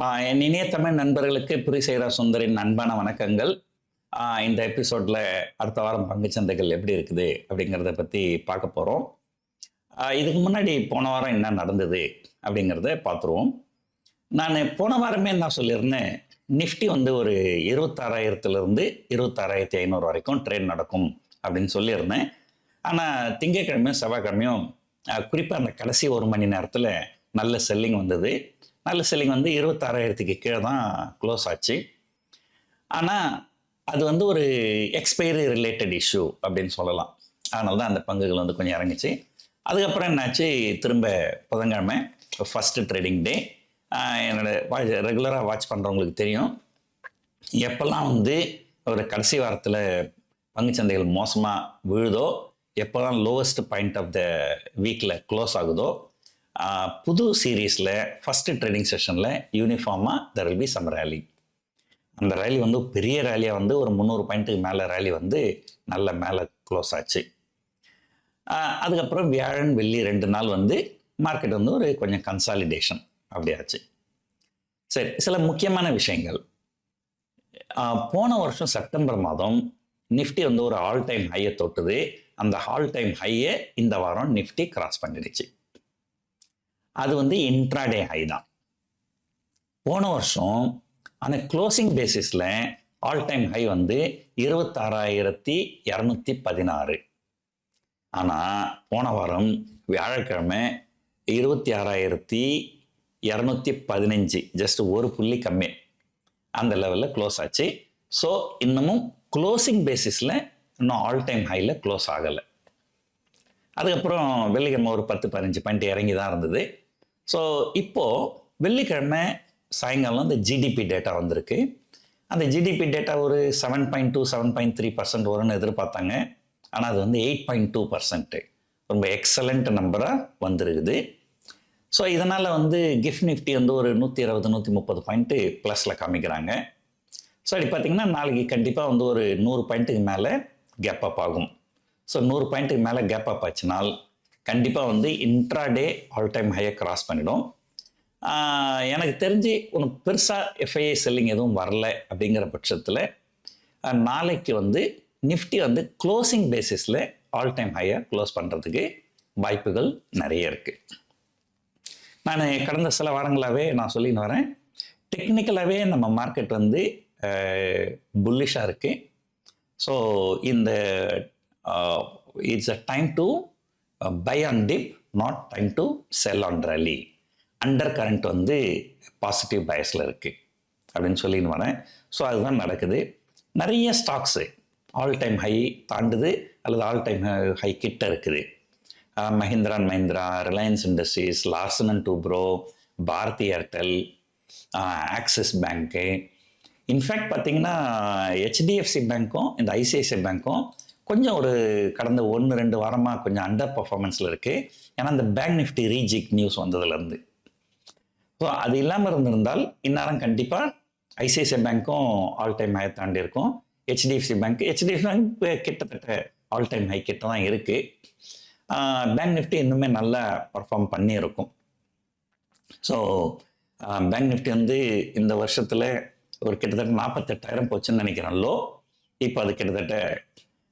என் இணைய தமிழ் நண்பர்களுக்கு புரிசெய்தா சுந்தரின் அன்பான வணக்கங்கள். இந்த எபிசோட்ல அடுத்த வாரம் பங்குச்சந்தைகள் எப்படி இருக்குது அப்படிங்கிறத பற்றி பார்க்க போகிறோம். இதுக்கு முன்னாடி போன வாரம் என்ன நடந்தது அப்படிங்கிறத பார்த்துருவோம். நான் போன வாரமே என்ன சொல்லியிருந்தேன், நிஃப்டி வந்து ஒரு 26,000 26,500 வரைக்கும் ட்ரேட் நடக்கும் அப்படின்னு சொல்லியிருந்தேன். ஆனால் திங்கட்கிழமையும் செவ்வாய்க்கிழமையும் குறிப்பாக அந்த கடைசி ஒரு மணி நேரத்தில் நல்ல செல்லிங் வந்தது. நல்ல செல்லிங் வந்து 26,000 கீழே தான் க்ளோஸ் ஆச்சு. ஆனால் அது வந்து ஒரு எக்ஸ்பைரி ரிலேட்டட் இஷ்யூ அப்படின்னு சொல்லலாம். அதனால தான் அந்த பங்குகள் வந்து கொஞ்சம் இறங்குச்சு. அதுக்கப்புறம் என்னாச்சு, திரும்ப புதன்கிழமை ஃபஸ்ட்டு ட்ரேடிங் டே. என்னோட ரெகுலராக வாட்ச் பண்ணுறவங்களுக்கு தெரியும், எப்போல்லாம் வந்து ஒரு கடைசி வாரத்தில் பங்குச்சந்தைகள் மோசமாக விழுதோ, எப்போல்லாம் லோவஸ்ட் பாயிண்ட் ஆஃப் த வீக்கில் க்ளோஸ் ஆகுதோ, புது சீரீஸில் ஃபஸ்ட்டு ட்ரேடிங் செஷனில் யூனிஃபார்மாக there will be some rally. அந்த ரேலி வந்து பெரிய ரேலியாக வந்து ஒரு 300 பாயிண்ட்டுக்கு மேலே ரேலி வந்து நல்ல மேலே க்ளோஸ் ஆச்சு. அதுக்கப்புறம் வியாழன் வெள்ளி 2 நாள் வந்து மார்க்கெட் வந்து ஒரு கொஞ்சம் கன்சாலிடேஷன் அப்படி ஆச்சு. சரி, சில முக்கியமான விஷயங்கள். போன வருஷம் செப்டம்பர் மாதம் நிஃப்டி வந்து ஒரு ஆல் டைம் ஹையை தொட்டுது. அந்த ஆல் டைம் ஹையை இந்த வாரம் நிஃப்டி கிராஸ் பண்ணிடுச்சு. அது வந்து இன்ட்ராடே ஹை தான். போன வருஷம் அந்த க்ளோசிங் பேசிஸில் ஆல் டைம் ஹை வந்து 26,216. ஆனால் போன வாரம் வியாழக்கிழமை 26,215, ஜஸ்ட் ஒரு புள்ளி கம்மி அந்த லெவலில் க்ளோஸ் ஆச்சு. ஸோ இன்னமும் க்ளோசிங் பேசிஸில் இன்னும் ஆல் டைம் ஹையில் க்ளோஸ் ஆகலை. அதுக்கப்புறம் வெள்ளிக்கிழமை ஒரு 10-15 பாயிண்ட் இறங்கி தான் இருந்தது. ஸோ இப்போது வெள்ளிக்கிழமை சாயங்காலம் இந்த ஜிடிபி டேட்டா வந்திருக்கு. அந்த ஜிடிபி டேட்டா ஒரு 7.2 7.3% வரும்னு எதிர்பார்த்தாங்க. ஆனால் அது வந்து 8.2%, ரொம்ப எக்ஸலண்ட் நம்பராக வந்திருக்குது. ஸோ இதனால் வந்து கிஃப்ட் நிஃப்டி வந்து ஒரு 120-130 பாயிண்ட்டு ப்ளஸில் காமிக்கிறாங்க. ஸோ அப்படி பார்த்திங்கன்னா நாளைக்கு கண்டிப்பாக வந்து ஒரு 100 பாயிண்ட்டுக்கு மேலே கேப் அப் ஆகும். ஸோ 100 பாயிண்ட்டுக்கு மேலே கேப் அப் ஆச்சுனால் கண்டிப்பாக வந்து இன்ட்ராடே ஆல் டைம் ஹையை கிராஸ் பண்ணிடும். எனக்கு தெரிஞ்சு உனக்கு பெருசாக எஃப்ஐஐ செல்லிங் எதுவும் வரல அப்படிங்கிற பட்சத்தில் நாளைக்கு வந்து நிஃப்டி வந்து க்ளோசிங் பேசிஸில் ஆல் டைம் ஹையை க்ளோஸ் பண்ணுறதுக்கு வாய்ப்புகள் நிறைய இருக்குது. நான் கடந்த சில வாரங்களாகவே நான் சொல்லின்னு வரேன், டெக்னிக்கலாகவே நம்ம மார்க்கெட் வந்து புல்லிஷாக இருக்குது. ஸோ இந்த it's a time to buy on dip, not time to sell on rally. Under current வந்து பாசிட்டிவ் பயஸில் இருக்குது அப்படின்னு சொல்லின்னு வரேன். ஸோ அதுதான் நடக்குது. நிறைய ஸ்டாக்ஸு ஆல் டைம் ஹை தாண்டுது அல்லது ஆல் டைம் ஹை கிட்ட இருக்குது. Mahindra and Mahindra, Reliance Industries, Larsen and Toubro, Bharti Airtel, Axis Bank. In fact பார்த்திங்கன்னா ஹெச்டிஎஃப்சி பேங்க்கும் இந்த ஐசிஐசிஐ பேங்க்கும் கொஞ்சம் ஒரு கடந்த 1-2 வாரமாக கொஞ்சம் அண்டர் பர்ஃபார்மன்ஸில் இருக்குது. ஏன்னா இந்த பேங்க் நிஃப்டி ரீஜிக் நியூஸ் வந்ததுலேருந்து. ஸோ அது இல்லாமல் இருந்திருந்தால் இந்நேரம் கண்டிப்பாக ஐசிஐசிஐ பேங்க்கும் ஆல் டைம் ஹை தாண்டி இருக்கும். ஹெச்டிஎஃப்சி பேங்க் கிட்டத்தட்ட ஆல் டைம் ஹை கிட்ட தான் இருக்குது. பேங்க் நிஃப்டி இன்னுமே நல்லா பர்ஃபார்ம் பண்ணியிருக்கும். ஸோ பேங்க் நிஃப்டி வந்து இந்த வருஷத்தில் ஒரு கிட்டத்தட்ட 48,000 போச்சுன்னு நினைக்கிறேன் லோ. இப்போ அது கிட்டத்தட்ட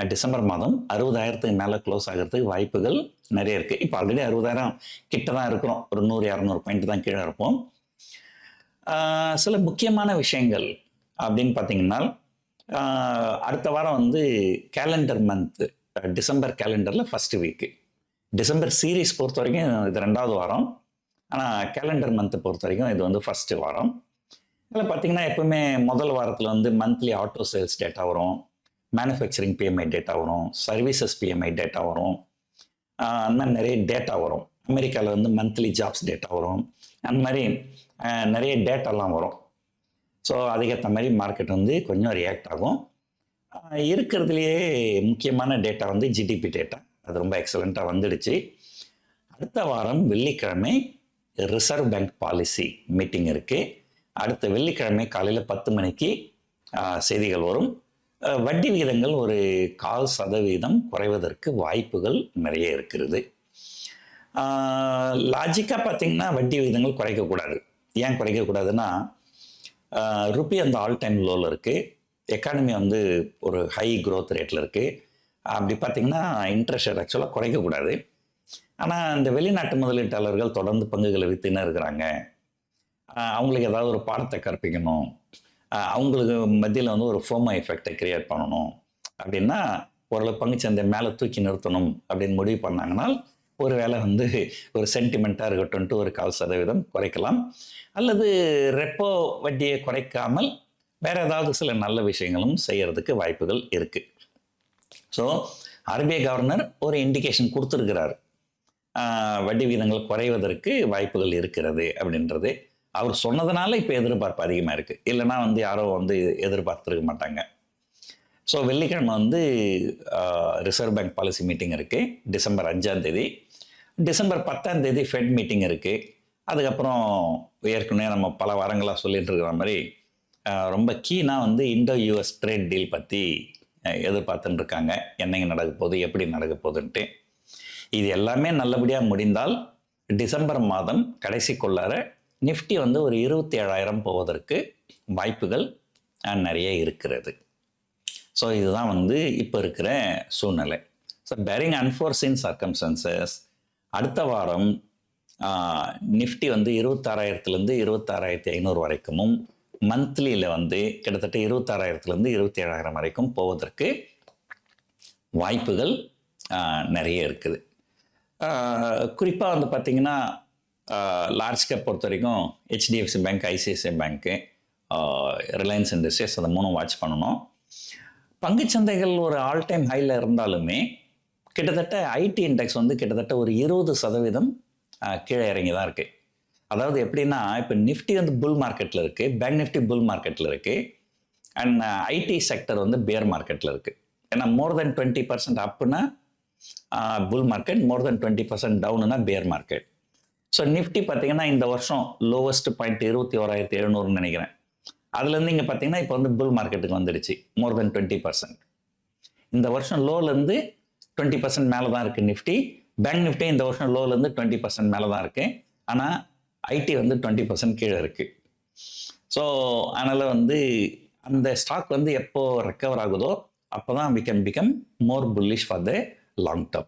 டிசம்பர் மாதம் 60,000 மேலே க்ளோஸ் ஆகிறதுக்கு வாய்ப்புகள் நிறைய இருக்குது. இப்போ ஆல்ரெடி 60,000 கிட்ட தான் இருக்கிறோம். ஒரு 100-200 பாயிண்ட் தான் கீழே இருப்போம். சில முக்கியமான விஷயங்கள் அப்படின்னு பார்த்தீங்கன்னா, அடுத்த வாரம் வந்து கேலண்டர் மந்த், டிசம்பர் கேலண்டரில் ஃபஸ்ட்டு வீக்கு. டிசம்பர் சீரீஸ் பொறுத்த வரைக்கும் இது 2வது வாரம். ஆனால் கேலண்டர் மந்த்தை பொறுத்த வரைக்கும் இது வந்து ஃபஸ்ட்டு வாரம். இதில் பார்த்தீங்கன்னா எப்பவுமே முதல் வாரத்தில் வந்து மந்த்லி ஆட்டோ சேல்ஸ் டேட்டா வரும், மேனுஃபேக்சரிங் பிஎம்ஐ டேட்டா வரும், சர்வீசஸ் பிஎம்ஐ டேட்டா வரும், அந்த மாதிரி நிறைய டேட்டா வரும். அமெரிக்காவில் வந்து மந்த்லி ஜாப்ஸ் டேட்டா வரும். அந்த மாதிரி நிறைய டேட்டாலாம் வரும். ஸோ அதுக்கேற்ற மாதிரி மார்க்கெட் வந்து கொஞ்சம் ரியாக்ட் ஆகும். இருக்கிறதுலையே முக்கியமான டேட்டா வந்து ஜிடிபி டேட்டா. அது ரொம்ப எக்ஸலண்ட்டாக வந்துடுச்சு. அடுத்த வாரம் வெள்ளிக்கிழமை ரிசர்வ் பேங்க் பாலிசி மீட்டிங் இருக்குது. அடுத்த வெள்ளிக்கிழமை காலையில் 10 மணிக்கு செய்திகள் வரும். வட்டி விகிதங்கள் ஒரு 0.25% குறைவதற்கு வாய்ப்புகள் நிறைய இருக்கிறது. லாஜிக்காக பார்த்தீங்கன்னா வட்டி விகிதங்கள் குறைக்கக்கூடாது. ஏன் குறைக்கக்கூடாதுன்னா, ருப்பி அந்த ஆல் டைம் லோவில் இருக்குது. எக்கானமி வந்து ஒரு ஹை க்ரோத் ரேட்டில் இருக்குது. அப்படி பார்த்தீங்கன்னா இன்ட்ரெஸ்ட் ரேட் ஆக்சுவலாக குறைக்கக்கூடாது. ஆனால் இந்த வெளிநாட்டு முதலீட்டாளர்கள் தொடர்ந்து பங்குகளை விற்றுன்னு இருக்கிறாங்க. அவங்களுக்கு ஏதாவது ஒரு பாடத்தை கற்பிக்கணும், அவங்களுக்கு மத்தியில் வந்து ஒரு ஃபோமோ எஃபெக்டை கிரியேட் பண்ணணும் அப்படின்னா, ஓரளவு பங்குச்சந்தை மேலே தூக்கி நிறுத்தணும் அப்படின்னு முடிவு பண்ணாங்கன்னா, ஒரு வேளை வந்து ஒரு சென்டிமெண்ட்டாக இருக்கட்டும்ட்டு ஒரு 0.25% குறைக்கலாம். அல்லது ரெப்போ வட்டியை குறைக்காமல் வேறு ஏதாவது சில நல்ல விஷயங்களும் செய்கிறதுக்கு வாய்ப்புகள் இருக்குது. ஸோ ஆர்பிஐ கவர்னர் ஒரு இண்டிகேஷன் கொடுத்துருக்கிறார், வட்டி விகிதங்கள் குறைவதற்கு வாய்ப்புகள் இருக்கிறது அப்படின்றது. அவர் சொன்னதுனால இப்போ எதிர்பார்ப்பு அதிகமாக இருக்குது. இல்லைனா வந்து யாரோ வந்து எதிர்பார்த்துருக்க மாட்டாங்க. ஸோ வெள்ளிக்கிழமை வந்து ரிசர்வ் பேங்க் பாலிசி மீட்டிங் இருக்குது, டிசம்பர் 5 டிசம்பர் 10 ஃபெட் மீட்டிங் இருக்குது. அதுக்கப்புறம் ஏற்கனவே நம்ம பல வாரங்களாக சொல்லிட்டு இருக்கிற மாதிரி ரொம்ப கீனாக வந்து இண்டோ யூஎஸ் ட்ரேட் டீல் பற்றி எதிர்பார்த்துன்னு இருக்காங்க. என்னங்க நடக்க போகுது, எப்படி நடக்க போகுதுன்ட்டு. இது எல்லாமே நல்லபடியாக முடிந்தால் டிசம்பர் மாதம் கடைசிக்குள்ளார நிஃப்டி வந்து ஒரு 27,000 போவதற்கு வாய்ப்புகள் நிறைய இருக்கிறது. ஸோ இதுதான் வந்து இப்போ இருக்கிற சூழ்நிலை. ஸோ பேரிங் அன்ஃபோர்சீன் சர்க்கம்ஸ்டன்சஸ், அடுத்த வாரம் நிஃப்டி வந்து 26,000 26,500 வரைக்கும், மந்த்லியில் வந்து கிட்டத்தட்ட 26,000 27,000 வரைக்கும் போவதற்கு வாய்ப்புகள் நிறைய இருக்குது. குறிப்பாக வந்து பார்த்திங்கன்னா லார்ஜ் கேப் பொறுத்த வரைக்கும் ஹெச்டிஎஃப்சி பேங்க், ஐசிஐசிஐ பேங்க்கு, ரிலையன்ஸ் இண்டஸ்ட்ரீஸ், அதை 3 வாட்ச் பண்ணணும். பங்குச்சந்தைகள் ஒரு ஆல் டைம் ஹையில் இருந்தாலுமே கிட்டத்தட்ட ஐடி இண்டெக்ஸ் வந்து கிட்டத்தட்ட ஒரு 20% கீழே இறங்கி தான் இருக்குது. அதாவது எப்படின்னா, இப்போ நிஃப்டி வந்து புல் மார்க்கெட்டில் இருக்குது, பேங்க் நிஃப்டி புல் மார்க்கெட்டில் இருக்குது, அண்ட் ஐடி செக்டர் வந்து பேர் மார்க்கெட்டில் இருக்குது. ஏன்னா மோர் தென் 20% அப்புன்னா புல் மார்க்கெட், மோர் தென் 20% டவுனுனா பேர் மார்க்கெட். ஸோ நிஃப்டி பார்த்தீங்கன்னா இந்த வருஷம் லோவஸ்ட் பாயிண்ட் 21,700 நினைக்கிறேன். அதுலேருந்து இங்கே பார்த்தீங்கன்னா இப்போ வந்து புல் மார்க்கெட்டுக்கு வந்துடுச்சு, மோர் தென் 20%. இந்த வருஷம் லோலேருந்து 20% மேலே தான் இருக்குது நிஃப்டி. பேங்க் நிஃப்டி இந்த வருஷம் லோலேருந்து 20% மேலே தான் இருக்குது. ஆனால் ஐடி வந்து 20% கீழே இருக்குது. ஸோ அதனால் வந்து அந்த ஸ்டாக் வந்து எப்போ ரெக்கவர் ஆகுதோ அப்போ தான் we can become more bullish for the long term.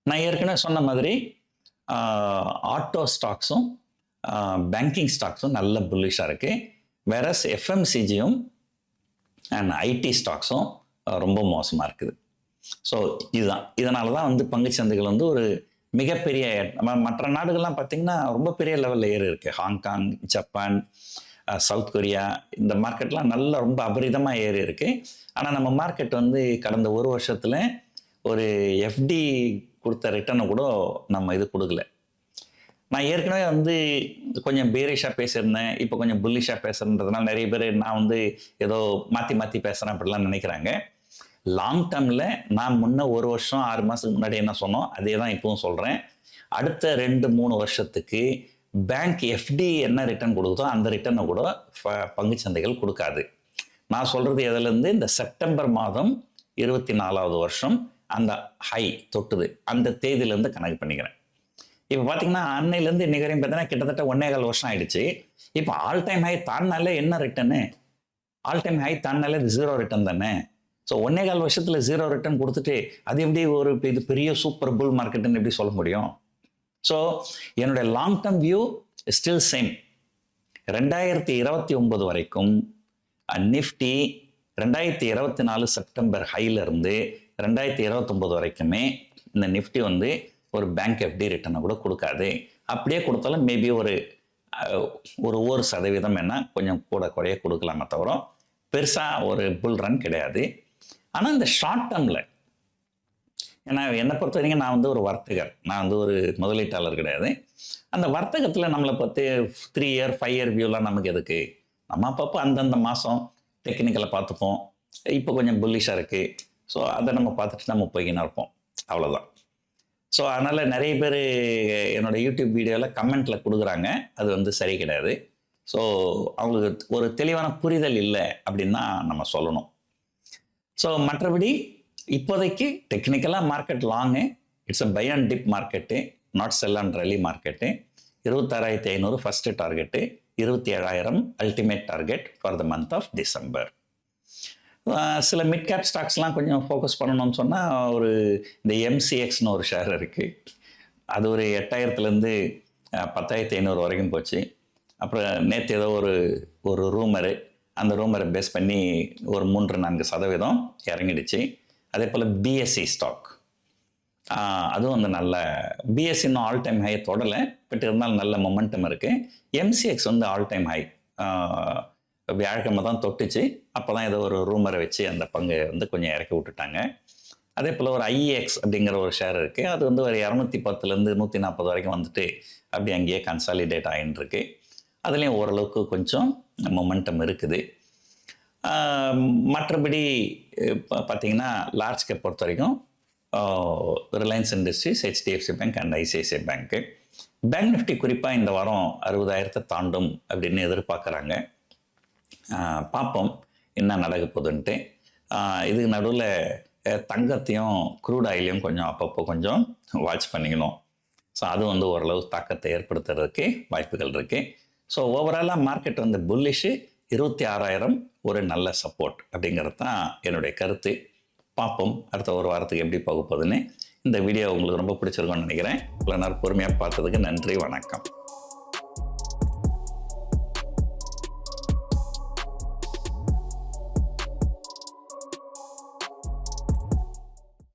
நான் ஏற்கனவே சொன்ன மாதிரி ஆட்டோ ஸ்டாக்ஸும் பேங்கிங் ஸ்டாக்ஸும் நல்ல புல்லிஷாக இருக்குது. வேறஸ் எஃப்எம்சிஜியும் அண்ட் ஐடி ஸ்டாக்ஸும் ரொம்ப மோசமாக இருக்குது. ஸோ இதனால தான் வந்து பங்குச்சந்தைகள் வந்து ஒரு மிகப்பெரிய, மற்ற நாடுகள்லாம் பார்த்திங்கன்னா ரொம்ப பெரிய லெவலில் ஏறி இருக்குது. ஹாங்காங், ஜப்பான், சவுத் கொரியா, இந்த மார்க்கெட்லாம் நல்லா ரொம்ப அபரிதமாக ஏறி இருக்குது. ஆனால் நம்ம மார்க்கெட் வந்து கடந்த ஒரு வருஷத்தில் ஒரு எஃப்டி கொடுத்த ரிட்டர்னை கூட நம்ம இது கொடுக்கல. நான் ஏற்கனவே வந்து கொஞ்சம் பேரிஷாக பேசியிருந்தேன், இப்போ கொஞ்சம் புல்லிஷாக பேசுகிறதுனால நிறைய பேர் நான் வந்து ஏதோ மாற்றி பேசுகிறேன் அப்படிலாம் நினைக்கிறாங்க. லாங் டேர்மில் நான் முன்ன ஒரு வருஷம் 6 மாதத்துக்கு முன்னாடி என்ன சொன்னோம் அதே தான் இப்பவும் சொல்கிறேன். அடுத்த 2-3 வருஷத்துக்கு பேங்க் எஃப்டி என்ன ரிட்டர்ன் கொடுக்குதோ அந்த ரிட்டர்னை கூட பங்குச்சந்தைகள் கொடுக்காது. நான் சொல்கிறது எதுலேருந்து, இந்த செப்டம்பர் மாதம் 24வது வருஷம் அந்த ஹை தொட்டுது, அந்த தேதியிலேருந்து கணக்கு பண்ணிக்கிறேன். இப்போ பார்த்தீங்கன்னா அன்னையிலேருந்து இன்னைக்கு வரையும் பார்த்தீங்கன்னா கிட்டத்தட்ட 1.25 வருஷம் ஆயிடுச்சு. இப்போ ஆல் டைம் ஹை தாண்டினாலே என்ன ரிட்டர்னு? ஆல் டைம் ஹை தாண்டினாலே இது 0 ரிட்டர்ன் தானே. ஸோ 1.25 வருஷத்தில் 0 ரிட்டர்ன் கொடுத்துட்டு அது எப்படி ஒரு இது பெரிய சூப்பர் புல் மார்க்கெட்டுன்னு எப்படி சொல்ல முடியும்? ஸோ என்னுடைய long term view still same. 2029 வரைக்கும் நிஃப்டி 2024 செப்டம்பர் ஹையிலேருந்து 2029 வரைக்குமே இந்த நிஃப்டி வந்து ஒரு பேங்க் எஃப்டி ரிட்டர்னை கூட கொடுக்காது. அப்படியே கொடுத்தாலும் மேபி ஒரு 1% என்ன கொஞ்சம் கூட குறைய கொடுக்கலாமே தவிர பெருசாக ஒரு புல் ரன் கிடையாது. ஆனால் இந்த ஷார்ட் டேர்மில், ஏன்னா என்னை பொறுத்த வரைக்கும் நான் வந்து ஒரு வர்த்தகர், நான் வந்து ஒரு முதலீட்டாளர் கிடையாது. அந்த வர்த்தகத்தில் நம்மளை பற்றி 3 இயர் 5 இயர் வியூலாம் நமக்கு எதுக்கு? நம்ம அப்பப்போ அந்தந்த மாதம் டெக்னிக்கலை பார்த்துப்போம். இப்போ கொஞ்சம் புல்லிஷாக இருக்குது, ஸோ அதை நம்ம பார்த்துட்டு நம்ம போய்கின்னு இருப்போம், அவ்வளோதான். ஸோ அதனால் நிறைய பேர் என்னோடய யூடியூப் வீடியோவில் கமெண்ட்டில் கொடுக்குறாங்க, அது வந்து சரி கிடையாது. ஸோ அவங்களுக்கு ஒரு தெளிவான புரிதல் இல்லை அப்படின்னு தான் நம்ம சொல்லணும். ஸோ மற்றபடி இப்போதைக்கு டெக்னிக்கலாக market long, it's a buy and dip market, not sell and rally market. 26,500 first target, 27,000 ultimate target for the month of December. சில மிட் கேப் ஸ்டாக்ஸ்லாம் கொஞ்சம் ஃபோக்கஸ் பண்ணணும்னு சொன்னால் இந்த எம்சிஎக்ஸ்னு ஒரு ஷேர் இருக்குது. அது ஒரு 8,000லேருந்து 10,500 வரைக்கும் போச்சு. அப்புறம் நேற்று ஏதோ ஒரு ரூமரு, அந்த ரூமரை பேஸ் பண்ணி ஒரு 3-4% இறங்கிடுச்சு. அதே போல் பிஎஸ்சி ஸ்டாக், அதுவும் வந்து நல்ல பிஎஸ்சி இன்னும் ஆல் டைம் ஹை தொடலை, பட் இருந்தாலும் நல்ல மொமெண்டம் இருக்குது. எம்சிஎக்ஸ் வந்து ஆல் டைம் ஹை வியாழக்கிழமை தான் தொட்டுச்சு. அப்போ தான் ஏதோ ஒரு ரூமரை வச்சு அந்த பங்கு வந்து கொஞ்சம் இறக்கி விட்டுட்டாங்க. அதே போல் ஒரு ஐஎக்ஸ் அப்படிங்கிற ஒரு ஷேர் இருக்குது. அது வந்து ஒரு 210லேருந்து 140 வரைக்கும் வந்துட்டு அப்படி அங்கேயே கன்சாலிடேட் ஆகின்னு இருக்கு. அதுலேயும் ஓரளவுக்கு கொஞ்சம் மொமெண்டம் இருக்குது. மற்றபடி பார்த்திங்கன்னா லார்ஜ் கேப் பொறுத்த வரைக்கும் Reliance industries, HDFC bank and ICICI bank. Bank Nifty குறிப்பாக இந்த வாரம் 60,000 தாண்டும் அப்படின்னு எதிர்பார்க்குறாங்க. பார்ப்போம் என்ன நடக்க போகுதுன்ட்டு. இதுக்கு நடுவில் தங்கத்தையும் க்ரூட் ஆயிலையும் கொஞ்சம் அப்பப்போ கொஞ்சம் வாட்ச் பண்ணிக்கணும். ஸோ அது வந்து ஓரளவு தாக்கத்தை ஏற்படுத்துறதுக்கு வாய்ப்புகள் இருக்குது. ஸோ ஓவராலாக மார்க்கெட் வந்து புல்லிஷு, 26,000 ஒரு நல்ல சப்போர்ட் அப்படிங்கிறது தான் என்னுடைய கருத்து. பார்ப்போம் அடுத்த ஒரு வாரத்துக்கு எப்படி போக போகுதுன்னு. இந்த வீடியோ உங்களுக்கு ரொம்ப பிடிச்சிருக்கும்னு நினைக்கிறேன். இவ்வளோ நேரம் பொறுமையாக பார்த்ததுக்கு நன்றி, வணக்கம்.